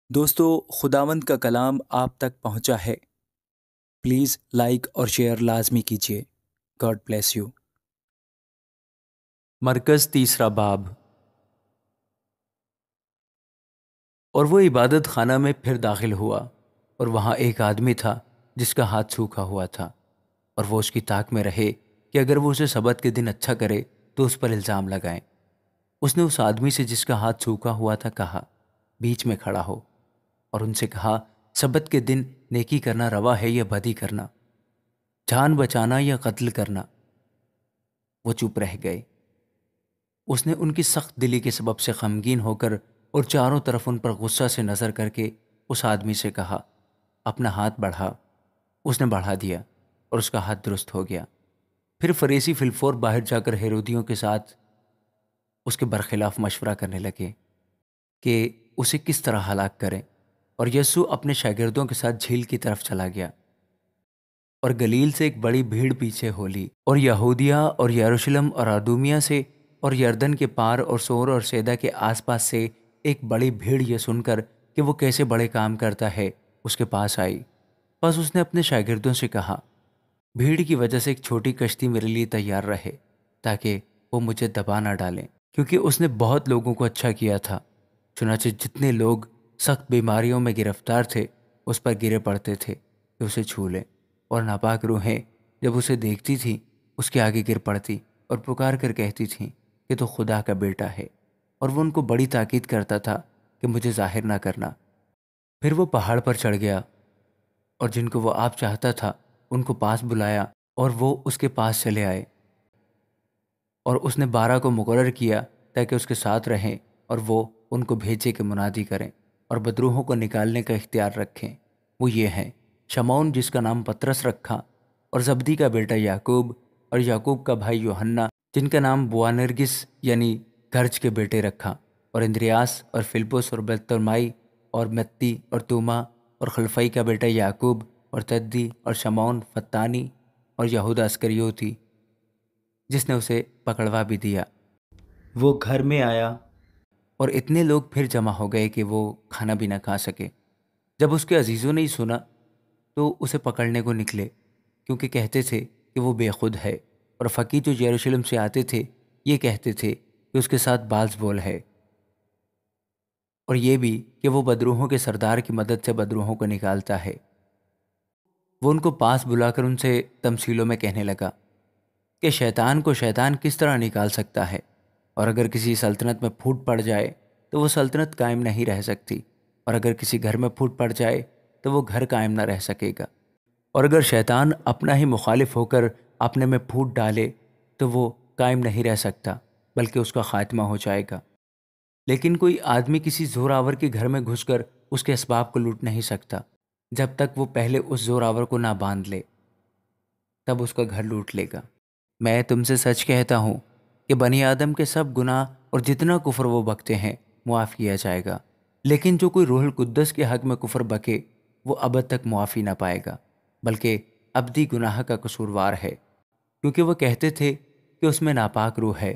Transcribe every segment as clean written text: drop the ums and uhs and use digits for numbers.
دوستو، خداوند کا کلام آپ تک پہنچا ہے۔ پلیز لائک اور شیئر لازمی کیجیے۔ God bless you. مرکز تیسرا باب۔ اور وہ عبادت خانہ میں پھر داخل ہوا، اور وہاں ایک آدمی تھا جس کا ہاتھ سوکھا ہوا تھا، اور وہ اس کی طاق میں رہے کہ اگر وہ اسے سبت کے دن اچھا کرے تو اس پر الزام لگائیں۔ اس نے اس آدمی سے جس کا ہاتھ سوکھا ہوا تھا کہا، بیچ میں کھڑا ہو، اور ان سے کہا، سبت کے دن نیکی کرنا روا ہے یا بدی کرنا، جان بچانا یا قتل کرنا؟ وہ چپ رہ گئے۔ اس نے ان کی سخت دلی کے سبب سے غمگین ہو کر اور چاروں طرف ان پر غصہ سے نظر کر کے اس آدمی سے کہا، اپنا ہاتھ بڑھا۔ اس نے بڑھا دیا اور اس کا ہاتھ درست ہو گیا۔ پھر فریسی فی الفور باہر جا کر ہیرودیوں کے ساتھ اس کے برخلاف مشورہ کرنے لگے کہ اسے کس طرح ہلاک کریں، اور یسوع اپنے شاگردوں کے ساتھ جھیل کی طرف چلا گیا، اور گلیل سے ایک بڑی بھیڑ پیچھے ہو لی، اور یہودیہ اور یروشلم اور ادومیہ سے اور یردن کے پار اور سور اور سیدا کے آس پاس سے ایک بڑی بھیڑ یہ سن کر کہ وہ کیسے بڑے کام کرتا ہے اس کے پاس آئی۔ بس اس نے اپنے شاگردوں سے کہا، بھیڑ کی وجہ سے ایک چھوٹی کشتی میرے لیے تیار رہے تاکہ وہ مجھے دبا نہ ڈالیں، کیونکہ اس نے بہت لوگوں کو اچھا کیا تھا۔ چنانچہ جتنے لوگ سخت بیماریوں میں گرفتار تھے اس پر گرے پڑتے تھے کہ اسے چھو لیں، اور ناپاک روحیں جب اسے دیکھتی تھیں اس کے آگے گر پڑتی اور پکار کر کہتی تھیں کہ تو خدا کا بیٹا ہے، اور وہ ان کو بڑی تاکید کرتا تھا کہ مجھے ظاہر نہ کرنا۔ پھر وہ پہاڑ پر چڑھ گیا، اور جن کو وہ آپ چاہتا تھا ان کو پاس بلایا، اور وہ اس کے پاس چلے آئے، اور اس نے 12 کو مقرر کیا تاکہ اس کے ساتھ رہیں، اور وہ ان کو بھیجے کہ منادی کریں اور بدروحوں کو نکالنے کا اختیار رکھیں۔ وہ یہ ہیں، شمعون جس کا نام پترس رکھا، اور زبدی کا بیٹا یعقوب، اور یعقوب کا بھائی یوحنا جن کا نام بوانرگس یعنی گرج کے بیٹے رکھا، اور اندریاس اور فلپس اور بلترمائی اور متی اور توما، اور خلفئی کا بیٹا یعقوب اور تدی اور شمعون فتانی، اور یہودا اسکریوتی جس نے اسے پکڑوا بھی دیا۔ وہ گھر میں آیا، اور اتنے لوگ پھر جمع ہو گئے کہ وہ کھانا بھی نہ کھا سکے۔ جب اس کے عزیزوں نے ہی سنا تو اسے پکڑنے کو نکلے، کیونکہ کہتے تھے کہ وہ بے خود ہے، اور فقیر جو یروشلم سے آتے تھے یہ کہتے تھے کہ اس کے ساتھ باز بول ہے، اور یہ بھی کہ وہ بدروحوں کے سردار کی مدد سے بدروحوں کو نکالتا ہے۔ وہ ان کو پاس بلا کر ان سے تمثیلوں میں کہنے لگا کہ شیطان کو شیطان کس طرح نکال سکتا ہے، اور اگر کسی سلطنت میں پھوٹ پڑ جائے تو وہ سلطنت قائم نہیں رہ سکتی، اور اگر کسی گھر میں پھوٹ پڑ جائے تو وہ گھر قائم نہ رہ سکے گا، اور اگر شیطان اپنا ہی مخالف ہو کر اپنے میں پھوٹ ڈالے تو وہ قائم نہیں رہ سکتا بلکہ اس کا خاتمہ ہو جائے گا۔ لیکن کوئی آدمی کسی زوراور کے گھر میں گھس کر اس کے اسباب کو لوٹ نہیں سکتا جب تک وہ پہلے اس زوراور کو نہ باندھ لے، تب اس کا گھر لوٹ لے گا۔ میں تم سے سچ کہتا ہوں کہ بنی آدم کے سب گناہ اور جتنا کفر وہ بکتے ہیں معاف کیا جائے گا، لیکن جو کوئی روح القدس کے حق میں کفر بکے وہ ابد تک معافی نہ پائے گا، بلکہ ابدی گناہ کا قصوروار ہے، کیونکہ وہ کہتے تھے کہ اس میں ناپاک روح ہے۔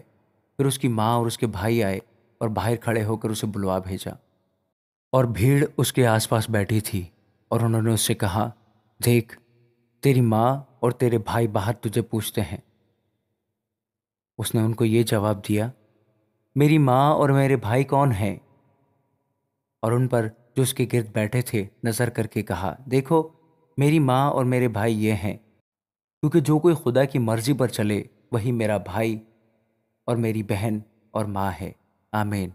پھر اس کی ماں اور اس کے بھائی آئے اور باہر کھڑے ہو کر اسے بلوا بھیجا، اور بھیڑ اس کے آس پاس بیٹھی تھی، اور انہوں نے اس سے کہا، دیکھ، تیری ماں اور تیرے بھائی باہر تجھے پوچھتے ہیں۔ اس نے ان کو یہ جواب دیا، میری ماں اور میرے بھائی کون ہیں؟ اور ان پر جو اس کے گرد بیٹھے تھے نظر کر کے کہا، دیکھو، میری ماں اور میرے بھائی یہ ہیں، کیونکہ جو کوئی خدا کی مرضی پر چلے وہی میرا بھائی اور میری بہن اور ماں ہے۔ آمین۔